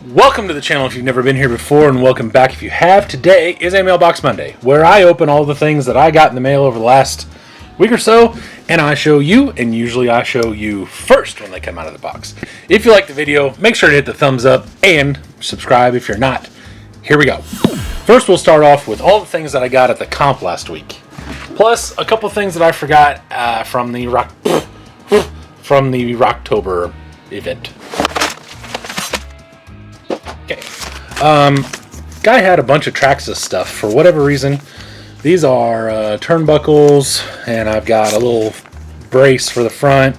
Welcome to the channel if you've never been here before, and welcome back if you have. Today is a Mailbox Monday, where I open all the things that I got in the mail over the last week or so, and I show you, and usually I show you first when they come out of the box. If you like the video, make sure to hit the thumbs up and subscribe if you're not. Here we go. First, we'll start off with all the things that I got at the comp last week, plus a couple things that I forgot from the Rocktober event. Okay, guy had a bunch of Traxxas stuff for whatever reason. These are turnbuckles, and I've got a little brace for the front.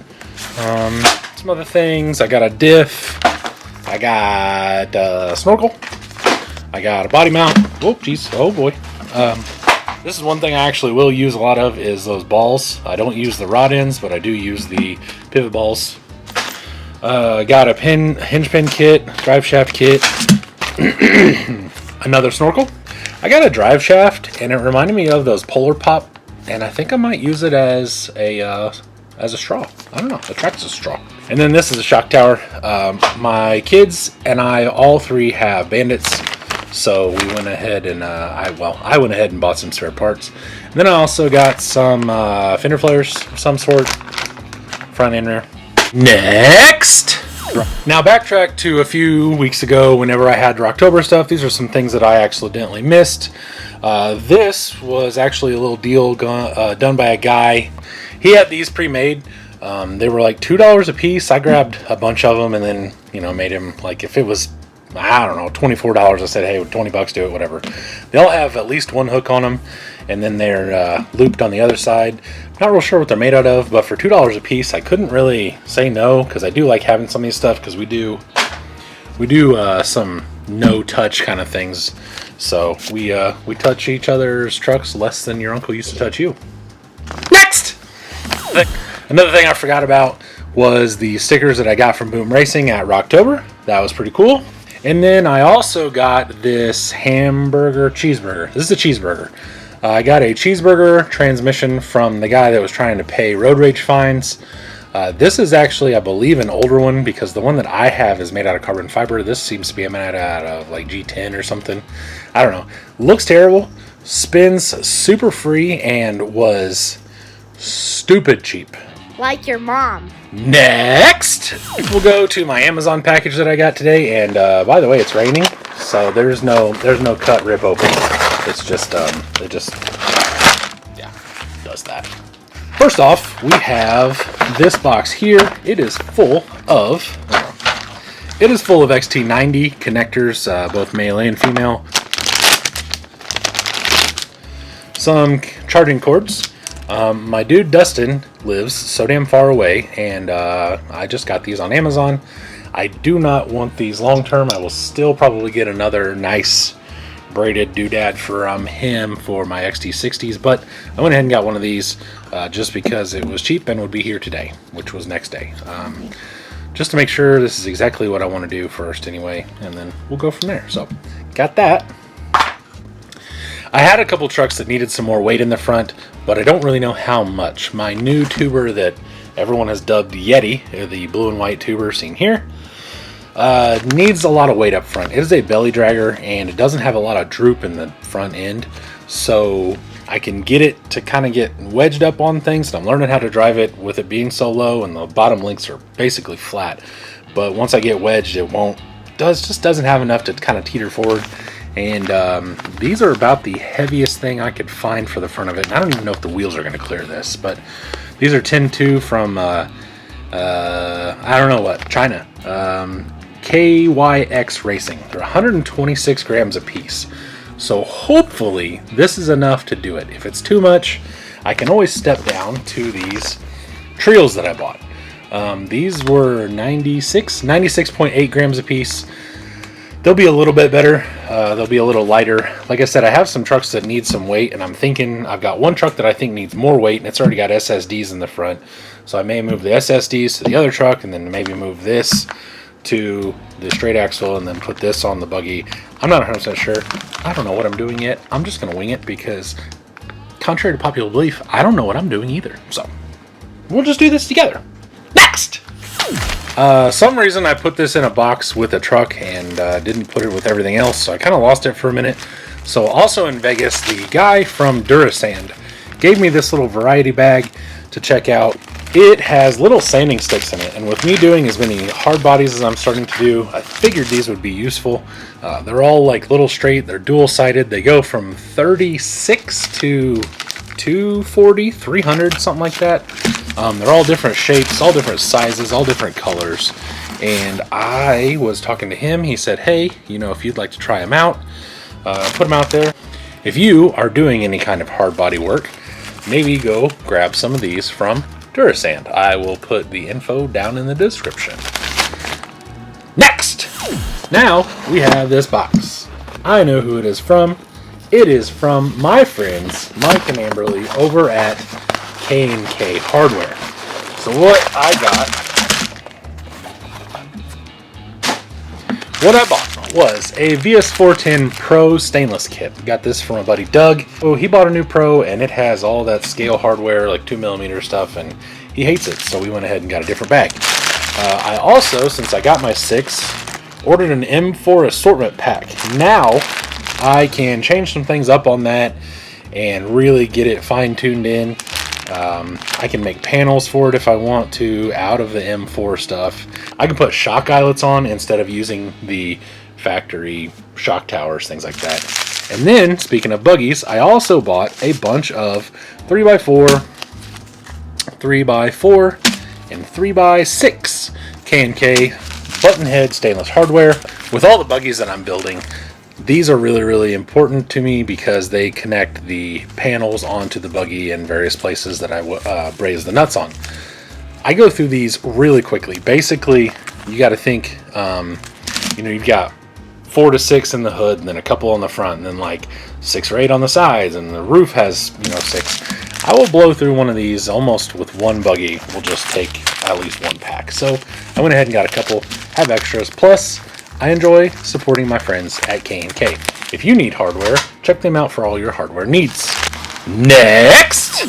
Some other things. I got a diff. I got a snorkel. I got a body mount. Oh, geez. Oh, boy. This is one thing I actually will use a lot of is those balls. I don't use the rod ends, but I do use the pivot balls. Got a hinge pin kit, drive shaft kit, another snorkel. I got a drive shaft, and it reminded me of those Polar Pop, and I think I might use it as a straw. I don't know, a Traxxas straw. And then this is a shock tower. My kids and I all three have Bandits, so we went ahead and I went ahead and bought some spare parts. And then I also got some fender flares of some sort, front and rear. Next! Now backtrack to a few weeks ago whenever I had Rocktober stuff. These are some things that I accidentally missed. This was actually a little deal done by a guy. He had these pre-made. They were like $2 a piece. I grabbed a bunch of them and then, made him, like, if it was, I don't know, $24, I said, hey, 20 bucks, do it, whatever. They all have at least one hook on them, and then they're looped on the other side. Not real sure what they're made out of, but for $2 a piece, I couldn't really say no, because I do like having some of these stuff, because we do some no-touch kind of things. So we touch each other's trucks less than your uncle used to touch you. Next! Another thing I forgot about was the stickers that I got from Boom Racing at Rocktober. That was pretty cool. And then I also got this cheeseburger. This is a cheeseburger. I got a cheeseburger transmission from the guy that was trying to pay road rage fines. This is actually, I believe, an older one, because the one that I have is made out of carbon fiber. This seems to be made out of like G10 or something. I don't know. Looks terrible, spins super free, and was stupid cheap. Like your mom. Next, we'll go to my Amazon package that I got today, and by the way, it's raining, so there's no cut, rip, open. It's just it just does that. First off, we have this box here. It is full of XT90 connectors, both male and female. Some charging cords. My dude Dustin lives so damn far away, and I just got these on Amazon. I do not want these long term. I will still probably get another nice braided doodad from him for my XT60s, but I went ahead and got one of these just because it was cheap and would be here today, which was next day. Just to make sure this is exactly what I want to do first anyway, and then we'll go from there. So, got that. I had a couple trucks that needed some more weight in the front, but I don't really know how much. My new tuber that everyone has dubbed Yeti, the blue and white tuber seen here, needs a lot of weight up front. It is a belly dragger, and it doesn't have a lot of droop in the front end, so I can get it to kind of get wedged up on things, and I'm learning how to drive it with it being so low, and the bottom links are basically flat. But once I get wedged, it just doesn't have enough to kind of teeter forward. And these are about the heaviest thing I could find for the front of it. And I don't even know if the wheels are going to clear this, but these are 10-2 from, I don't know what, China. KYX Racing. They're 126 grams a piece. So hopefully this is enough to do it. If it's too much, I can always step down to these trios that I bought. These were 96.8 grams a piece. They'll be a little bit better. They'll be a little lighter. Like I said, I have some trucks that need some weight, and I'm thinking I've got one truck that I think needs more weight, and it's already got SSDs in the front. So I may move the SSDs to the other truck, and then maybe move this to the straight axle, and then put this on the buggy. I'm not 100% sure. I don't know what I'm doing yet. I'm just going to wing it because, contrary to popular belief, I don't know what I'm doing either. So we'll just do this together. Next! Some reason I put this in a box with a truck and didn't put it with everything else, so I kind of lost it for a minute. So also in Vegas, the guy from Durasand gave me this little variety bag to check out. It has little sanding sticks in it, and with me doing as many hard bodies as I'm starting to do, I figured these would be useful. They're all like little straight, they're dual-sided, they go from 36 to 240, 300, something like that. They're all different shapes, all different sizes, all different colors. And I was talking to him, he said, hey, you know, if you'd like to try them out, put them out there. If you are doing any kind of hard body work, maybe go grab some of these from Durasand. I will put the info down in the description. Next! Now we have this box. I know who it is from. It is from my friends, Mike and Amberly, over at K&K Hardware. So what I bought was a VS410 Pro stainless kit. Got this from my buddy Doug. Oh, he bought a new Pro and it has all that scale hardware, like 2mm stuff, and he hates it, so we went ahead and got a different bag. I also, since I got my 6, ordered an M4 assortment pack. Now I can change some things up on that and really get it fine-tuned in. I can make panels for it if I want to out of the M4 stuff. I can put shock eyelets on instead of using the factory shock towers, things like that. And then, speaking of buggies, I also bought a bunch of 3x4, 3x4, and 3x6 K&K button head stainless hardware. With all the buggies that I'm building, these are really, really important to me because they connect the panels onto the buggy in various places that I braze the nuts on. I go through these really quickly. Basically, you got to think, you know, you've got 4 to 6 in the hood, and then a couple on the front, and then like 6 or 8 on the sides, and the roof has, you know, 6. I will blow through one of these almost with one buggy. We'll just take at least one pack. So I went ahead and got a couple, have extras. Plus, I enjoy supporting my friends at K&K. If you need hardware, check them out for all your hardware needs. Next!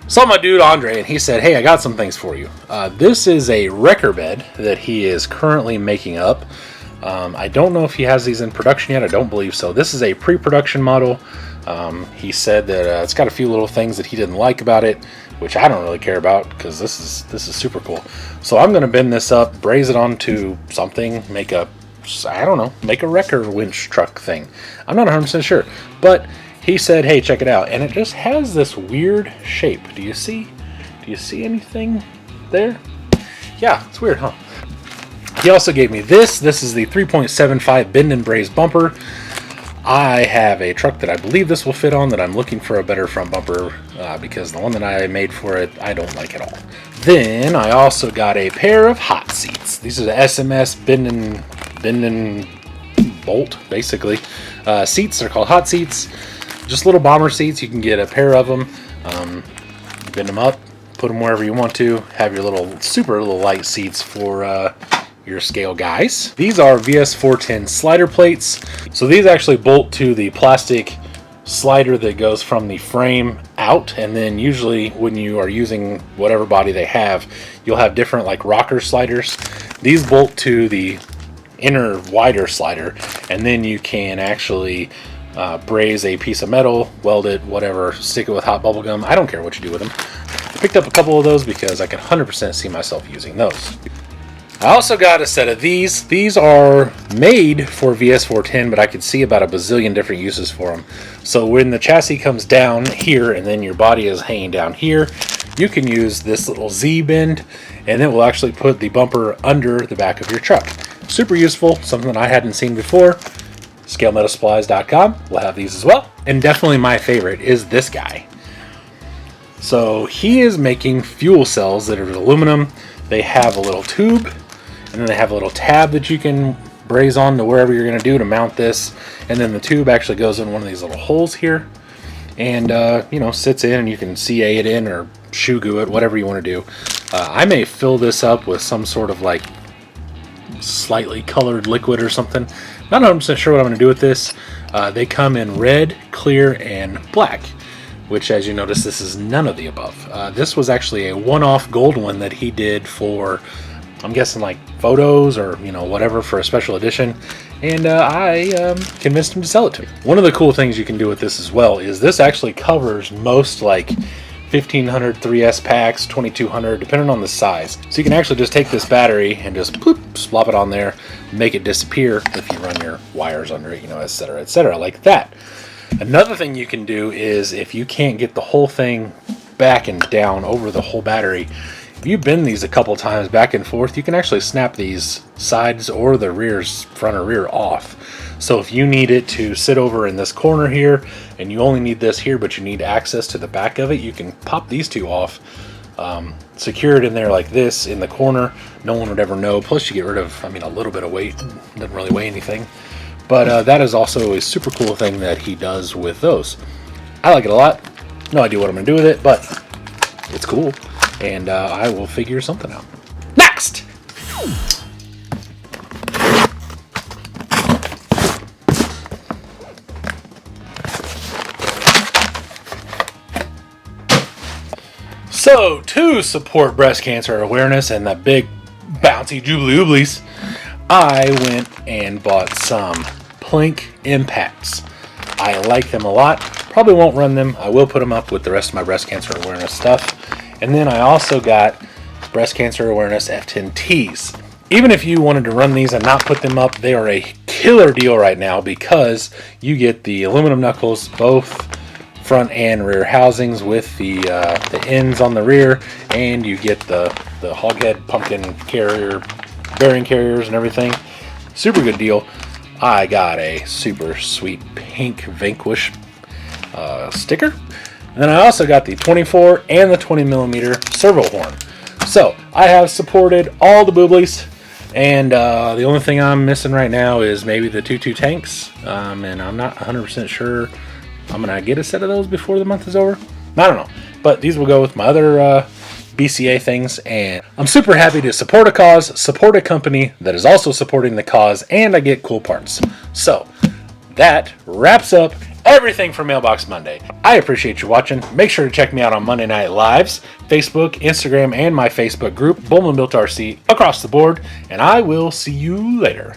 Saw my dude Andre, and he said, hey, I got some things for you. This is a wrecker bed that he is currently making up. I don't know if he has these in production yet. I don't believe so. This is a pre-production model. He said that it's got a few little things that he didn't like about it, which I don't really care about because this is super cool. So I'm going to bend this up, braze it onto something, make a wrecker winch truck thing. I'm not 100% sure, but he said, hey, check it out. And it just has this weird shape. Do you see anything there? Yeah, it's weird, huh? He also gave me this. This is the 3.75 bend and braze bumper. I have a truck that I believe this will fit on that I'm looking for a better front bumper because the one that I made for it, I don't like at all. Then I also got a pair of hot seats. These are the SMS bend and bolt, basically. Seats, they're called hot seats. Just little bomber seats. You can get a pair of them, bend them up, put them wherever you want to. Have your little super little light seats for your scale guys. These are VS410 slider plates. So these actually bolt to the plastic slider that goes from the frame out, and then usually when you are using whatever body they have, you'll have different like rocker sliders. These bolt to the inner wider slider, and then you can actually braze a piece of metal, weld it, whatever, stick it with hot bubble gum. I don't care what you do with them. I picked up a couple of those because I can 100% see myself using those. I also got a set of these. These are made for VS410, but I could see about a bazillion different uses for them. So when the chassis comes down here and then your body is hanging down here, you can use this little Z bend, and it will actually put the bumper under the back of your truck. Super useful, something I hadn't seen before. ScaleMetalSupplies.com will have these as well. And definitely my favorite is this guy. So he is making fuel cells that are aluminum. They have a little tube, and then they have a little tab that you can braze on to wherever you're going to do to mount this. And then the tube actually goes in one of these little holes here, and you know, sits in, and you can CA it in or shoe glue it, whatever you want to do. I may fill this up with some sort of like slightly colored liquid or something. Not 100% sure what I'm going to do with this. They come in red, clear, and black, which, as you notice, this is none of the above. This was actually a one-off gold one that he did for I'm guessing like photos or, you know, whatever for a special edition. And I convinced him to sell it to me. One of the cool things you can do with this as well is this actually covers most like 1500 3S packs, 2200, depending on the size. So you can actually just take this battery and just poof, slop it on there, make it disappear if you run your wires under it, you know, etc., like that. Another thing you can do is if you can't get the whole thing back and down over the whole battery, if you bend these a couple times back and forth, you can actually snap these sides or the rears, front or rear, off. So if you need it to sit over in this corner here and you only need this here but you need access to the back of it, you can pop these two off, secure it in there like this in the corner. No one would ever know. Plus you get rid of, I mean, a little bit of weight. Doesn't really weigh anything. But that is also a super cool thing that he does with those. I like it a lot. No idea what I'm going to do with it, but it's cool. And I will figure something out. Next! So, to support breast cancer awareness and the big bouncy jubilee, I went and bought some Plink impacts. I like them a lot. Probably won't run them. I will put them up with the rest of my breast cancer awareness stuff. And then I also got breast cancer awareness F10Ts. Even if you wanted to run these and not put them up, they are a killer deal right now because you get the aluminum knuckles, both front and rear housings with the ends on the rear, and you get the hoghead pumpkin carrier, bearing carriers and everything. Super good deal. I got a super sweet pink Vanquish sticker. And then I also got the 24 and the 20 millimeter servo horn. So I have supported all the booblies, and the only thing I'm missing right now is maybe the 2.2 tanks, and I'm not 100% sure I'm gonna get a set of those before the month is over. I don't know, but these will go with my other BCA things, and I'm super happy to support a cause, support a company that is also supporting the cause, and I get cool parts. So that wraps up everything for Mailbox Monday. I appreciate you watching. Make sure to check me out on Monday Night Lives, Facebook, Instagram, and my Facebook group, Bullman Built RC, across the board, and I will see you later.